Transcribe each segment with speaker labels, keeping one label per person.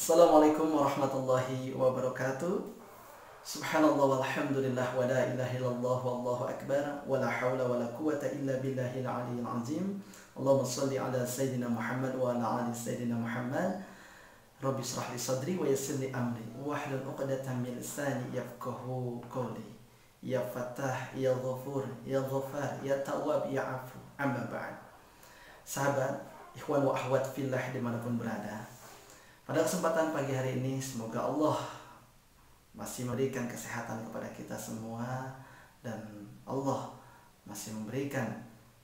Speaker 1: Assalamualaikum warahmatullahi wabarakatuh. Subhanallah walhamdulillah wa la ilaha illallah wallahu akbar wa la hawla wa la quwata illa billahil aliyyil azim. Allahumma shalli ala sayyidina Muhammad wa ala ali sayyidina Muhammad. Rabbi shrah li sadri wa yassir li amri wahlul 'uqdatam min lisani yafqahu qawli. Ya Fattah, ya Ghafur, ya Ghafar, ya Tawwab, ya Afu. Amma ba'd. Sahabat, ikhwan wa akhwat fillah dimanapun berada, pada kesempatan pagi hari ini semoga Allah masih memberikan kesehatan kepada kita semua dan Allah masih memberikan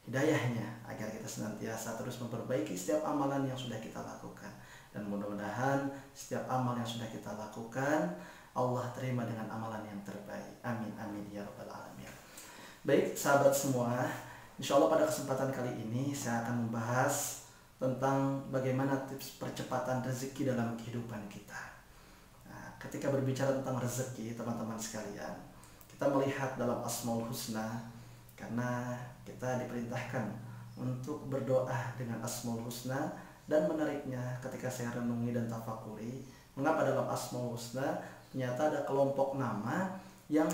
Speaker 1: hidayahnya agar kita senantiasa terus memperbaiki setiap amalan yang sudah kita lakukan, dan mudah-mudahan setiap amal yang sudah kita lakukan Allah terima dengan amalan yang terbaik. Amin amin ya rabbal alamin. Baik sahabat semua, insya Allah pada kesempatan kali ini saya akan membahas tentang bagaimana tips percepatan rezeki dalam kehidupan kita. Nah, ketika berbicara tentang rezeki, teman-teman sekalian, kita melihat dalam Asmaul Husna, karena kita diperintahkan untuk berdoa dengan Asmaul Husna, dan menariknya ketika saya renungi dan tafakuri, mengapa dalam Asmaul Husna ternyata ada kelompok nama yang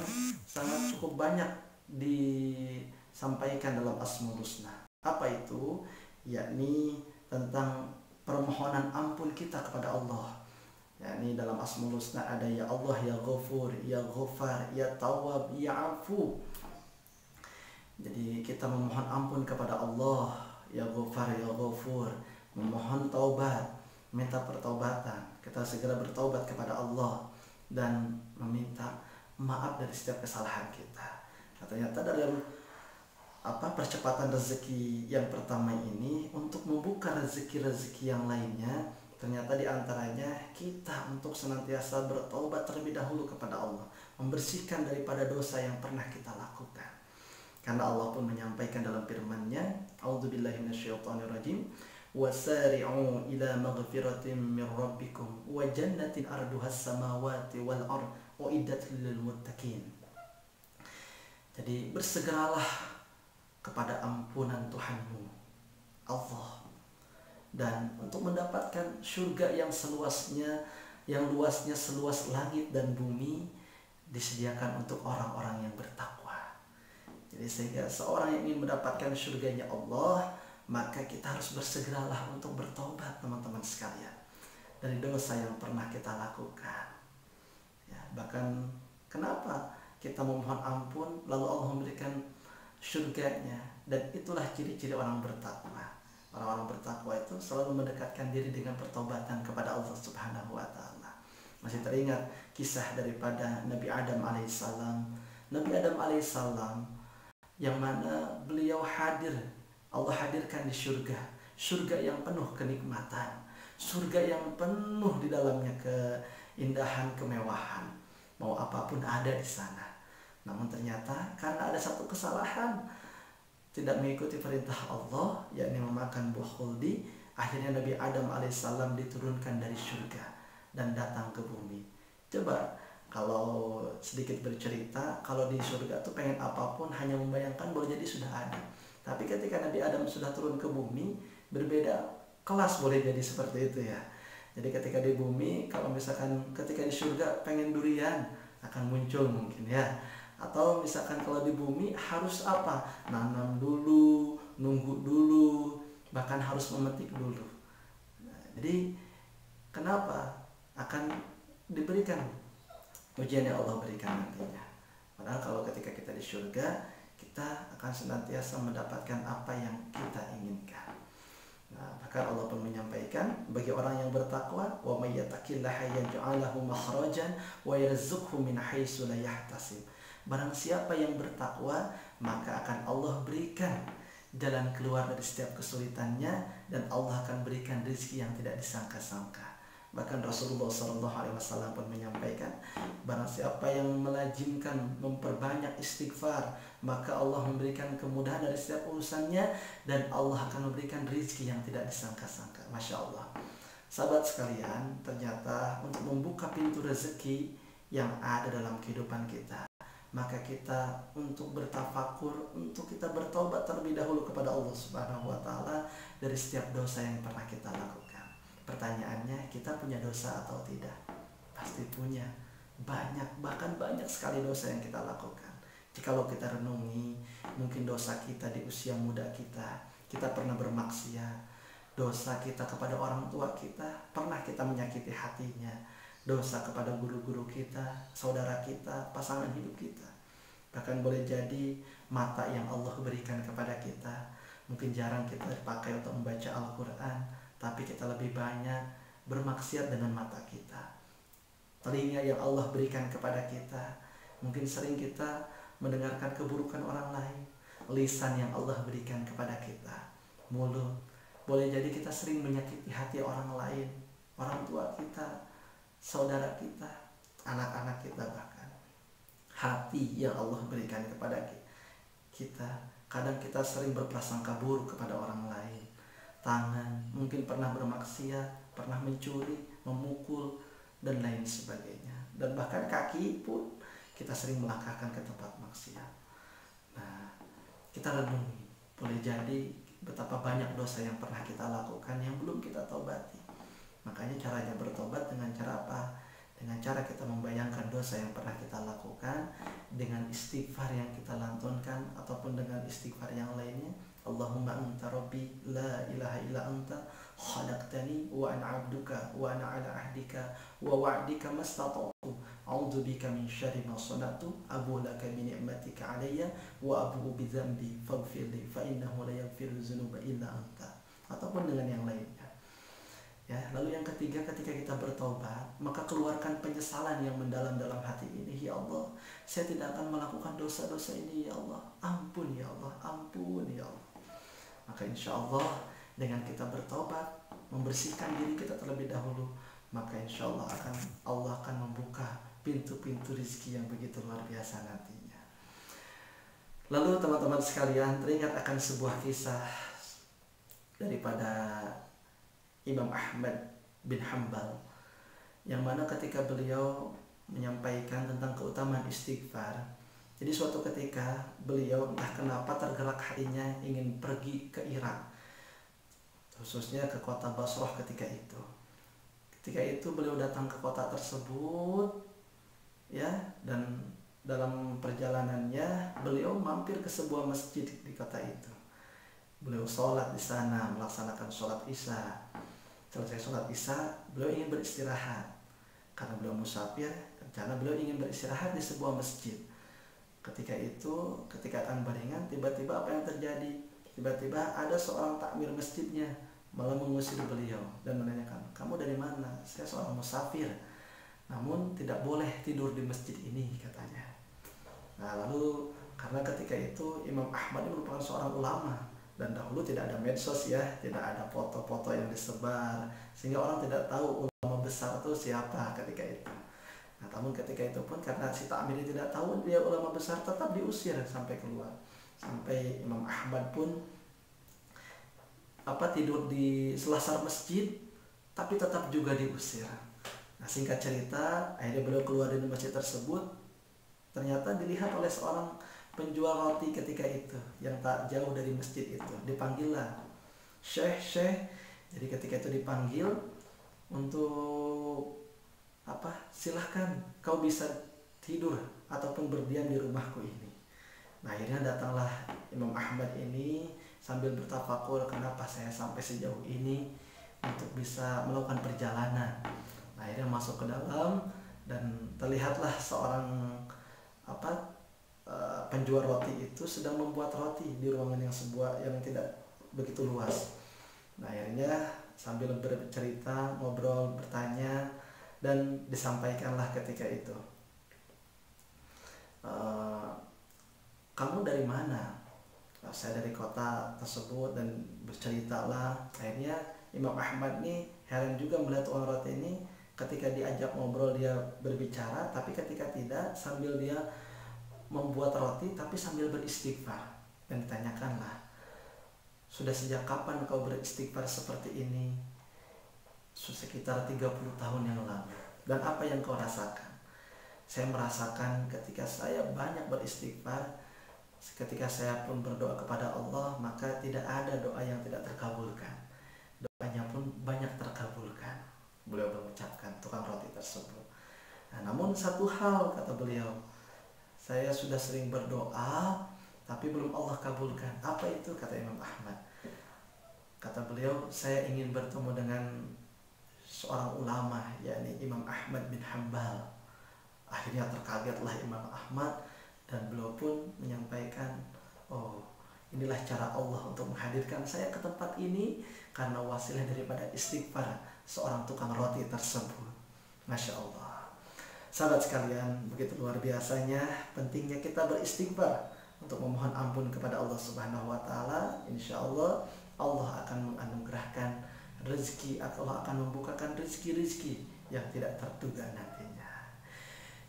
Speaker 1: sangat cukup banyak disampaikan dalam Asmaul Husna. Apa itu? Yakni tentang permohonan ampun kita kepada Allah. Yakni dalam Asmaul Husna ada ya Allah, ya Ghafur, ya Ghafar, ya Tawwab, ya Afu. Jadi kita memohon ampun kepada Allah, ya Ghafar, ya Ghafur, memohon taubat, minta pertaubatan. Kita segera bertaubat kepada Allah dan meminta maaf dari setiap kesalahan kita. Nah, ternyata dalam percepatan rezeki yang pertama ini untuk membuka rezeki-rezeki yang lainnya, ternyata diantaranya kita untuk senantiasa bertaubat terlebih dahulu kepada Allah, membersihkan daripada dosa yang pernah kita lakukan. Karena Allah pun menyampaikan dalam firman-Nya, A'udzubillahi minasyaitonirrajim, wasari'u ila maghfiratin min rabbikum wa jannatin arduhas samawati wal ard uiddat lil muttaqin. Jadi bersegeralah kepada ampunan Tuhanmu Allah, dan untuk mendapatkan surga yang seluasnya, yang luasnya seluas langit dan bumi, disediakan untuk orang-orang yang bertakwa. Jadi sehingga seorang yang ingin mendapatkan surganya Allah, maka kita harus bersegeralah untuk bertobat, teman-teman sekalian, dari dosa yang pernah kita lakukan. Ya, bahkan kenapa kita memohon ampun lalu Allah memberikan surganya, dan itulah ciri-ciri orang bertakwa. Orang-orang bertakwa itu selalu mendekatkan diri dengan pertobatan kepada Allah Subhanahu wa taala. Masih teringat kisah daripada Nabi Adam alaihissalam. Nabi Adam alaihissalam yang mana beliau hadir, Allah hadirkan di surga, surga yang penuh kenikmatan, surga yang penuh di dalamnya keindahan, kemewahan, mau apapun ada di sana. Namun ternyata karena ada satu kesalahan, tidak mengikuti perintah Allah, yakni memakan buah khuldi, akhirnya Nabi Adam alaihissalam diturunkan dari surga dan datang ke bumi. Coba kalau sedikit bercerita, kalau di surga tuh pengen apapun hanya membayangkan bahwa jadi sudah ada. Tapi ketika Nabi Adam sudah turun ke bumi, berbeda kelas, boleh jadi seperti itu ya. Jadi ketika di bumi, kalau misalkan ketika di surga pengen durian, akan muncul mungkin ya. Atau misalkan kalau di bumi harus apa? Nanam dulu, nunggu dulu, bahkan harus memetik dulu. Nah, jadi kenapa akan diberikan ujian yang Allah berikan nantinya? Padahal kalau ketika kita di surga, kita akan senantiasa mendapatkan apa yang kita inginkan. Nah, bahkan Allah pun menyampaikan bagi orang yang bertakwa, wa may yattaqillaha yaj'al lahu makhrajan wa yarzuqhu min haitsu la yahtasib. Barang siapa yang bertakwa, maka akan Allah berikan jalan keluar dari setiap kesulitannya, dan Allah akan berikan rezeki yang tidak disangka-sangka. Bahkan Rasulullah SAW pun menyampaikan, barang siapa yang melazimkan memperbanyak istighfar, maka Allah memberikan kemudahan dari setiap urusannya, dan Allah akan memberikan rezeki yang tidak disangka-sangka. Masya Allah. Sahabat sekalian, ternyata untuk membuka pintu rezeki yang ada dalam kehidupan kita, maka kita untuk bertafakur, untuk kita bertobat terlebih dahulu kepada Allah Subhanahu wa taala dari setiap dosa yang pernah kita lakukan. Pertanyaannya, kita punya dosa atau tidak? Pasti punya. Banyak, bahkan banyak sekali dosa yang kita lakukan. Jikalau kita renungi, mungkin dosa kita di usia muda kita pernah bermaksiat. Dosa kita kepada orang tua kita, pernah kita menyakiti hatinya. Dosa kepada guru-guru kita, saudara kita, pasangan hidup kita. Bahkan boleh jadi mata yang Allah berikan kepada kita, mungkin jarang kita dipakai untuk membaca Al-Quran, tapi kita lebih banyak bermaksiat dengan mata kita. Telinga yang Allah berikan kepada kita, mungkin sering kita mendengarkan keburukan orang lain. Lisan yang Allah berikan kepada kita, mulut, boleh jadi kita sering menyakiti hati orang lain, orang tua kita, saudara kita, anak-anak kita bahkan. Hati yang Allah berikan kepada kita, kadang kita sering berprasangka buruk kepada orang lain. Tangan mungkin pernah bermaksiat, pernah mencuri, memukul, dan lain sebagainya. Dan bahkan kaki pun kita sering melangkahkan ke tempat maksiat. Nah, kita renungi, boleh jadi betapa banyak dosa yang pernah kita lakukan yang belum kita taubati. Makanya caranya bertobat dengan cara apa? Dengan cara kita membayangkan dosa yang pernah kita lakukan, dengan istighfar yang kita lantunkan, ataupun dengan istighfar yang lainnya. Allahumma anta rabbi la ilaha illa anta khalaqtani wa ana abduka wa ana ala ahdika wa wa'dika mastata'tu a'udzu bika min syarri ma sana'tu abu laka bi ni'matika alayya wa abu bi dzambi faghfirli fa innahu la yaghfiru dzunuba illa anta. Ataupun dengan yang lainnya. Ya, lalu yang ketiga, ketika kita bertobat, maka keluarkan penyesalan yang mendalam dalam hati ini. Ya Allah, saya tidak akan melakukan dosa-dosa ini ya Allah. Ampun ya Allah, ampun ya Allah. Maka insya Allah dengan kita bertobat, membersihkan diri kita terlebih dahulu, maka insya Allah akan membuka pintu-pintu rezeki yang begitu luar biasa nantinya. Lalu teman-teman sekalian, teringat akan sebuah kisah daripada Imam Ahmad bin Hanbal, yang mana ketika beliau menyampaikan tentang keutamaan istighfar. Jadi suatu ketika beliau entah kenapa tergerak hatinya ingin pergi ke Irak, khususnya ke kota Basrah ketika itu. Ketika itu beliau datang ke kota tersebut, ya, dan dalam perjalanannya beliau mampir ke sebuah masjid di kota itu. Beliau sholat di sana, melaksanakan sholat isya. Selesai sholat isya, beliau ingin beristirahat karena beliau musafir, karena beliau ingin beristirahat di sebuah masjid. Ketika itu, ketika akan beringat, tiba-tiba apa yang terjadi? Tiba-tiba ada seorang takmir masjidnya malah mengusir beliau dan menanyakan, kamu dari mana? Saya seorang musafir, namun tidak boleh tidur di masjid ini, katanya. Nah, lalu karena ketika itu Imam Ahmad ini merupakan seorang ulama, dan dahulu tidak ada medsos ya, tidak ada foto-foto yang disebar, sehingga orang tidak tahu ulama besar itu siapa ketika itu. Nah, namun ketika itu pun karena si takmir tidak tahu dia ulama besar, tetap diusir sampai keluar. Sampai Imam Ahmad pun tidur di selasar masjid, tapi tetap juga diusir. Nah, singkat cerita, akhirnya beliau keluar dari masjid tersebut. Ternyata dilihat oleh seorang penjual roti ketika itu yang tak jauh dari masjid itu. Dipanggillah Syekh. Jadi ketika itu dipanggil untuk silahkan kau bisa tidur ataupun berdiam di rumahku ini. Nah, akhirnya datanglah Imam Ahmad ini sambil bertafakur, kenapa saya sampai sejauh ini untuk bisa melakukan perjalanan. Nah, akhirnya masuk ke dalam dan terlihatlah seorang penjual roti itu sedang membuat roti di ruangan yang tidak begitu luas. Nah, akhirnya sambil bercerita, ngobrol, bertanya, dan disampaikanlah ketika itu, kamu dari mana? Saya dari kota tersebut, dan berceritalah. Akhirnya Imam Ahmad ini heran juga melihat tukang roti ini. Ketika diajak ngobrol dia berbicara, tapi ketika tidak, sambil dia membuat roti tapi sambil beristighfar. Dan ditanyakanlah, sudah sejak kapan kau beristighfar seperti ini? Sekitar 30 tahun yang lalu. Dan apa yang kau rasakan? Saya merasakan ketika saya banyak beristighfar, ketika saya pun berdoa kepada Allah, maka tidak ada doa yang tidak terkabulkan. Doanya pun banyak terkabulkan. tersebut. Nah, namun satu hal kata beliau, saya sudah sering berdoa tapi belum Allah kabulkan. Apa itu? Kata Imam Ahmad. Kata beliau, saya ingin bertemu dengan seorang ulama, yakni Imam Ahmad bin Hanbal. Akhirnya terkagetlah Imam Ahmad dan beliau pun menyampaikan, oh, inilah cara Allah untuk menghadirkan saya ke tempat ini karena wasilah daripada istighfar seorang tukang roti tersebut. Masya Allah. Sahabat sekalian, begitu luar biasanya pentingnya kita beristighfar untuk memohon ampun kepada Allah Subhanahu wa taala. Insya Allah Allah akan menganugerahkan rezeki, Allah akan membukakan rezeki-rezeki yang tidak terduga nantinya.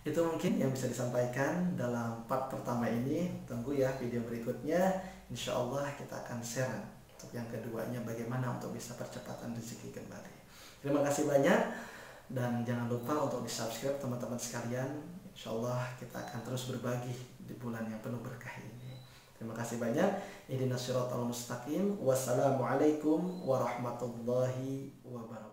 Speaker 1: Itu mungkin yang bisa disampaikan dalam part pertama ini. Tunggu ya video berikutnya. Insya Allah kita akan share untuk yang keduanya bagaimana untuk bisa percepatan rezeki kembali. Terima kasih banyak dan jangan lupa untuk di subscribe teman-teman sekalian. Insya Allah kita akan terus berbagi di bulan yang penuh berkah ini. Terima kasih banyak. Ihdinas siratal mustaqim. Wassalamualaikum warahmatullahi wabarakatuh.